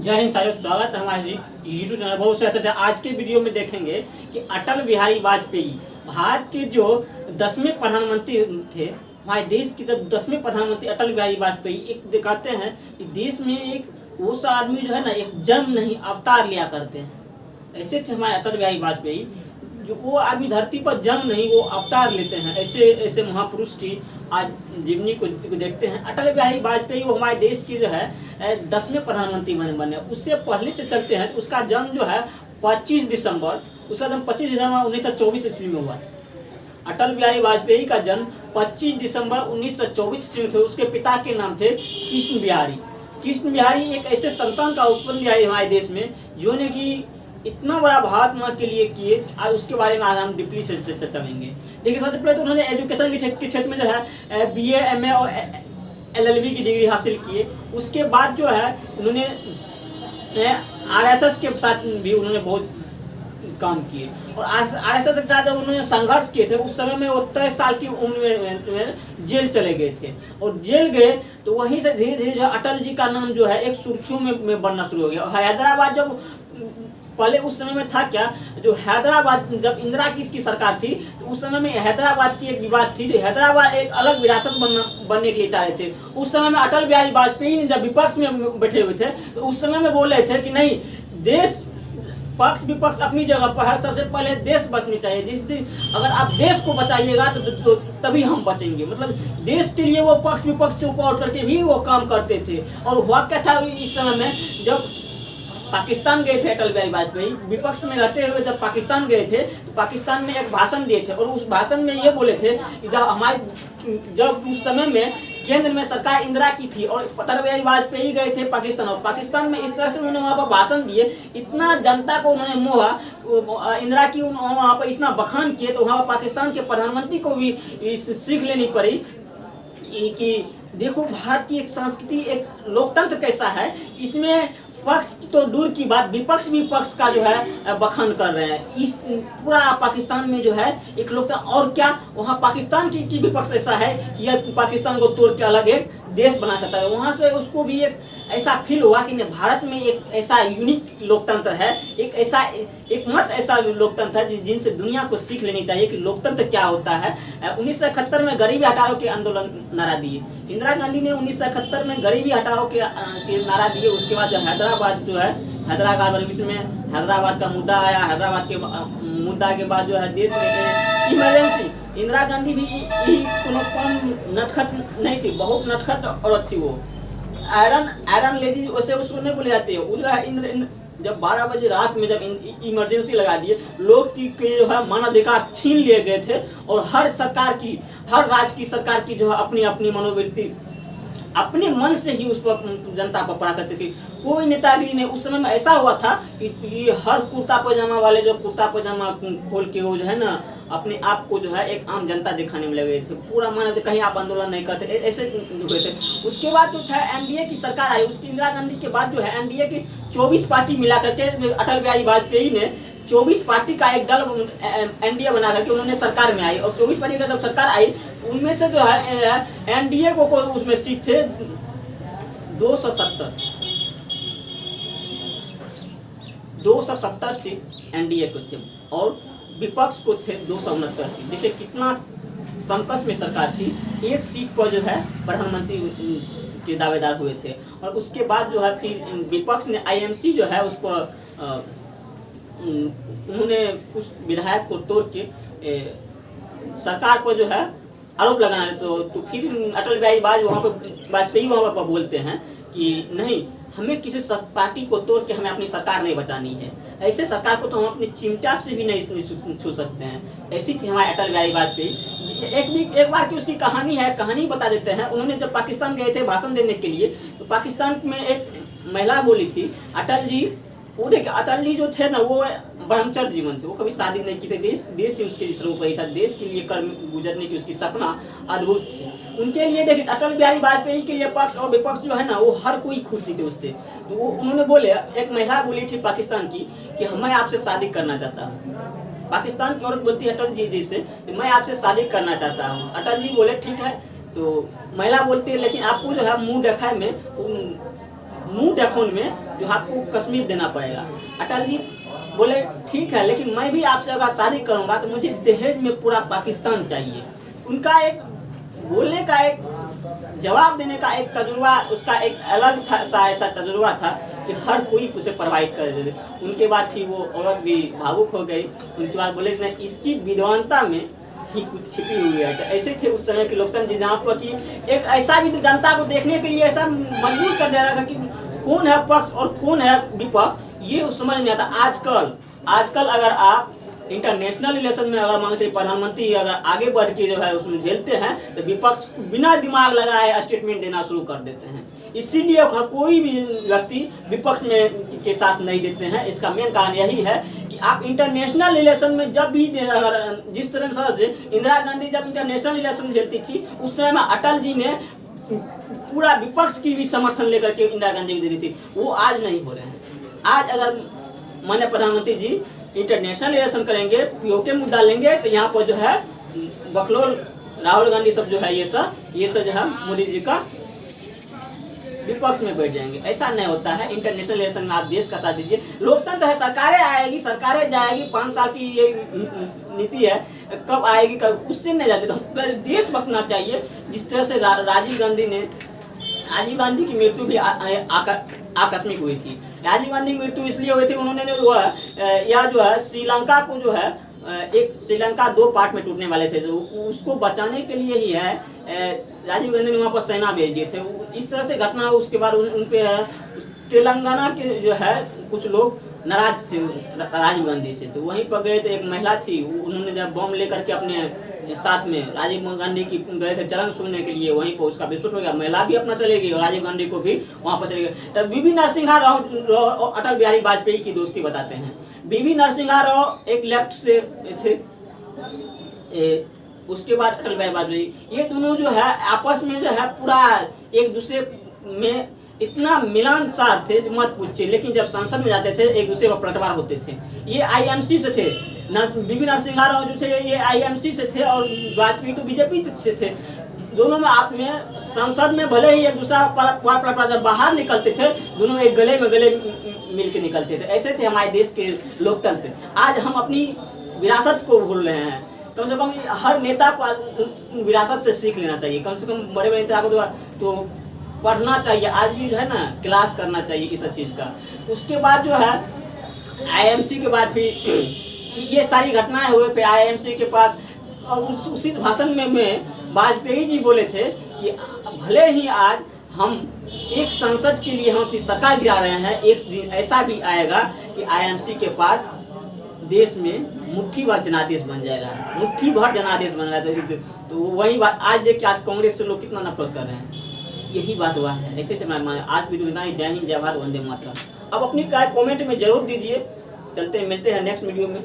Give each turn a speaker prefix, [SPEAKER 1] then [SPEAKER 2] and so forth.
[SPEAKER 1] जय हिंद साथियों, स्वागत है हमारे यूट्यूब चैनल। बहुत से ऐसे आज के वीडियो में देखेंगे कि अटल बिहारी वाजपेयी भारत के जो 10वें प्रधानमंत्री थे। हमारे देश के जब 10वें प्रधानमंत्री अटल बिहारी वाजपेयी एक दिखाते हैं कि देश में एक वो सा आदमी जो है ना, एक जन्म नहीं अवतार लिया करते हैं। ऐसे थे हमारे अटल बिहारी वाजपेयी, जो वो आदमी धरती पर जन्म नहीं वो अवतार लेते हैं। ऐसे ऐसे महापुरुष की आज जीवनी को देखते हैं। अटल बिहारी वाजपेयी वो हमारे देश की जो है 10वें प्रधानमंत्री बने। उससे पहले से चलते हैं तो उसका जन्म जो है 25 दिसंबर 1924 ईस्वी में हुआ था। अटल बिहारी वाजपेयी का जन्म 25 दिसंबर 1924 ईस्वी में थे। उसके पिता के नाम थे कृष्ण बिहारी। कृष्ण बिहारी एक ऐसे संतान का उत्पन्न हुआ है हमारे देश में जो ने कि इतना बड़ा भारत माँ के लिए किए। आज उसके बारे में आज हम डीपली से चर्चा करेंगे। देखिए, सबसे पहले तो उन्होंने एजुकेशन के क्षेत्र में जो है BA MA और LLB की डिग्री हासिल किए। उसके बाद जो है उन्होंने RSS के साथ भी उन्होंने बहुत काम किए और RSS के साथ जब उन्होंने संघर्ष किए थे उस समय में वो 23 साल की उम्र में जेल चले गए थे। और जेल गए तो वहीं से धीरे धीरे जो अटल जी का नाम जो है एक सुर्खियों में बनना शुरू हो गया। और हैदराबाद जब पहले उस समय में था क्या, जो हैदराबाद जब इंदिरा की सरकार थी तो उस समय में हैदराबाद की एक विवाद थी। जो हैदराबाद एक अलग विरासत बनने के लिए चाह रहे थे। उस समय में अटल बिहारी वाजपेयी जब विपक्ष में बैठे हुए थे तो उस समय में बोल रहे थे कि नहीं, देश पक्ष विपक्ष अपनी जगह पर है, सबसे पहले देश बचनी चाहिए। जिस दिन अगर आप देश को बचाइएगा तो तभी हम बचेंगे। मतलब देश के लिए वो पक्ष विपक्ष से ऊपर उठ करके भी वो काम करते थे। और हुआ क्या था इस समय में, जब पाकिस्तान गए थे अटल बिहारी वाजपेयी, विपक्ष में रहते हुए जब पाकिस्तान गए थे तो पाकिस्तान में एक भाषण दिए थे। और उस भाषण में ये बोले थे कि जब उस समय में केंद्र में सरकार इंदिरा की थी और अटल बिहारी वाजपेयी गए थे पाकिस्तान, और पाकिस्तान में इस तरह से उन्होंने वहाँ पर भाषण दिए, इतना जनता को उन्होंने मोहा, इंदिरा की वहाँ पर इतना बखान किए। तो वहाँ पर पाकिस्तान के प्रधानमंत्री को भी सीख लेनी पड़ी कि देखो भारत की एक संस्कृति, एक लोकतंत्र कैसा है। इसमें पक्ष तो दूर की बात, विपक्ष भी पक्ष का जो है बखान कर रहे हैं। इस पूरा पाकिस्तान में जो है एक लोकतंत्र, और क्या वहाँ पाकिस्तान की विपक्ष ऐसा है कि यह पाकिस्तान को तोड़ के अलग एक देश बना सकता है। वहाँ से उसको भी एक ऐसा फील हुआ कि भारत में एक ऐसा यूनिक लोकतंत्र है, एक ऐसा एक मत ऐसा लोकतंत्र है जिनसे दुनिया को सीख लेनी चाहिए कि लोकतंत्र क्या होता है। 1971 में गरीबी हटाओ के आंदोलन नारा दिए इंदिरा गांधी ने। 1971 में गरीबी हटाओ के नारा दिए। उसके बाद जो हैदराबाद जो है, हैदराबाद विश्व में हैदराबाद का मुद्दा आया। हैदराबाद के मुद्दा के बाद जो है देश में इमरजेंसी। इंदिरा गांधी भी कम नटखट नहीं थी, बहुत नटखट औरत थी। वो आयरन लेडी वैसे उसको नहीं बोले जाते। वो जो है जब 12 बजे रात में जब इमरजेंसी लगा दिए, लोग के जो है मानवाधिकार छीन लिए गए थे। और हर राज्य की सरकार की जो है अपनी अपनी मनोवृत्ति अपने मन से ही उस पर जनता पर पड़ा करते थे। कोई नेतागिरी नहीं। उस समय में ऐसा हुआ था कि हर कुर्ता पजामा वाले जो कुर्ता पजामा खोल के वो जो है ना अपने आप को जो है एक आम जनता दिखाने में लगे थे। पूरा माना कहीं आप आंदोलन नहीं करते, ऐसे हुए थे। उसके बाद जो है NDA की सरकार आई। उसकी इंदिरा गांधी के बाद जो है NDA की 24 पार्टी मिला करके अटल बिहारी वाजपेयी ने 24 पार्टी का एक दल NDA बना करके उन्होंने सरकार में आई। और 24 पार्टी का जब सरकार आई उनमें से जो है NDA को उसमें सीट थे 270 सीट NDA को थे और विपक्ष को थे 269 सीट। देखिए कितना संकट में सरकार थी। एक सीट पर जो है प्रधानमंत्री के दावेदार हुए थे। और उसके बाद जो है फिर विपक्ष ने IMC जो है उस पर उन्होंने उस विधायक को तोड़ के सरकार पर जो है आरोप लगाना है। तो फिर अटल बिहारी वाजपेयी वहाँ पर बोलते हैं कि नहीं, हमें किसी पार्टी को तोड़ के हमें अपनी सरकार नहीं बचानी है। ऐसे सरकार को तो हम अपनी चिमटा से भी नहीं छू सकते हैं। ऐसी थी हमारे अटल बिहारी वाजपेयी। एक बार की उसकी कहानी है, कहानी बता देते हैं। उन्होंने जब पाकिस्तान गए थे भाषण देने के लिए तो पाकिस्तान में एक महिला बोली थी, अटल जी वो देखिए अटल जी जो थे ना वो ब्रह्मचर्य जीवन थे। वो कभी शादी नहीं की थी। देश से उसके लिए सर्वोपरि था। देश के लिए कर गुजरने की उसकी सपना अद्भुत थी। उनके लिए देखिए अटल बिहारी वाजपेयी के लिए पक्ष और विपक्ष जो है ना वो हर कोई खुशी थी उससे। तो वो उन्होंने बोले, एक महिला बोली थी पाकिस्तान की कि मैं आपसे शादी करना चाहता हूँ। पाकिस्तान की औरत बोलती है अटल जी से मैं आपसे शादी करना चाहता हूँ। अटल जी बोले ठीक है। तो महिला बोलती है लेकिन आपको जो है मुँह दिखाए में मुंह देखोन में जो है आपको कश्मीर देना पड़ेगा। अटल जी बोले ठीक है, लेकिन मैं भी आपसे अगर शादी करूंगा तो मुझे दहेज में पूरा पाकिस्तान चाहिए। उनका एक बोलने का, एक जवाब देने का एक तजुर्बा, उसका एक अलग सा ऐसा तजुर्बा था कि हर कोई उसे प्रोवाइड कर देते। उनके बाद फिर वो औरत भी भावुक हो गई। उनके बाद बोले कि इसकी विद्वानता में ही कुछ छिपी हुई है। तो ऐसे थे उस समय के लोकतंत्र जहाँ पर कि एक ऐसा भी जनता को देखने के लिए ऐसा मजबूर कर दे रहा था कि कौन है पक्ष और कौन है विपक्ष, ये उस समझ नहीं आता। आजकल अगर आप इंटरनेशनल रिलेशन में अगर मान से प्रधानमंत्री अगर आगे बढ़ के जो है उसमें झेलते हैं तो विपक्ष बिना दिमाग लगाए स्टेटमेंट देना शुरू कर देते हैं। इसीलिए हर कोई भी व्यक्ति विपक्ष में के साथ नहीं देते हैं। इसका मेन कारण यही है कि आप इंटरनेशनल रिलेशन में जब भी अगर जिस तरह से इंदिरा गांधी जब इंटरनेशनल रिलेशन झेलती थी उस समय में अटल जी ने पूरा विपक्ष की भी समर्थन लेकर के इंदिरा गांधी को दे दी थी। वो आज नहीं हो रहे हैं। आज अगर माननीय प्रधानमंत्री जी इंटरनेशनल रिलेशन करेंगे, पीओके मुद्दा लेंगे तो यहाँ पर जो है बकलोल राहुल गांधी सब जो है ये सब जो है मोदी जी का विपक्ष में बैठ जाएंगे। ऐसा नहीं होता है। इंटरनेशनल रिलेशन में आप देश का साथ दीजिए। लोकतंत्र है, सरकारें आएगी, सरकारें जाएगी। 5 साल की ये नीति है, कब आएगी कब उससे नहीं जाते। देश बसना चाहिए। जिस तरह से राजीव गांधी की मृत्यु भी आकस्मिक हुई थी। राजीव गांधी की मृत्यु इसलिए हुई थी, उन्होंने जो है या जो है श्रीलंका को जो है एक श्रीलंका 2 पार्ट में टूटने वाले थे, तो उसको बचाने के लिए ही है राजीव गांधी ने वहाँ पर सेना भेज दिए थे। इस तरह से घटना हुई। उसके बाद उन पे तेलंगाना के जो है कुछ लोग नाराज थे राजीव गांधी से, तो वहीं पर गए थे। एक महिला थी, उन्होंने जब बम लेकर के अपने साथ में राजीव गांधी की गए थे चरण सुनने के लिए, वहीं पर उसका विस्फोट हो गया। महिला भी अपना चले गई और राजीव गांधी को भी वहाँ पर चले गए। तब बीबी नरसिम्हा राव और अटल बिहारी वाजपेयी की दोस्ती बताते हैं। बीबी नरसिम्हा राव एक लेफ्ट से थे, उसके बाद अटल बिहारी वाजपेयी, ये दोनों जो है आपस में जो है पूरा एक दूसरे में इतना मिलानसार थे मत पूछिए। लेकिन जब संसद में जाते थे एक दूसरे पर पलटवार होते थे। ये आईएमसी से थे। बीबी नरसिम्हा राव जो थे ये आईएमसी से थे और वाजपेयी तो बीजेपी से थे। दोनों में आप में संसद में भले ही एक दूसरा पलटवार, जब बाहर निकलते थे दोनों एक गले मिल के निकलते थे। ऐसे थे हमारे देश के लोकतंत्र। आज हम अपनी विरासत को भूल रहे हैं। कम से कम हर नेता को विरासत से सीख लेना चाहिए। कम से कम बड़े बड़े नेता को तो पढ़ना चाहिए। आज भी जो है ना क्लास करना चाहिए इस चीज़ का। उसके बाद जो है आईएमसी के बाद फिर ये सारी घटनाएं हुए। फिर आईएमसी के पास और उसी भाषण में वाजपेयी जी बोले थे कि भले ही आज हम एक संसद के लिए हम अपनी सरकार गिरा रहे हैं, एक दिन ऐसा भी आएगा कि आईएमसी के पास देश में मुट्ठी भर जनादेश बन जाएगा, मुट्ठी भर जनादेश बन जाएगा। तो वही बात आज देखिए, आज कांग्रेस से लोग कितना नफरत कर रहे हैं। यही बात हुआ है। ऐसे से मैं आज वीडियो में जय हिंद, जय भारत, वंदे मातरम। अब अपनी राय कमेंट में जरूर दीजिए। चलते हैं, मिलते हैं नेक्स्ट वीडियो में।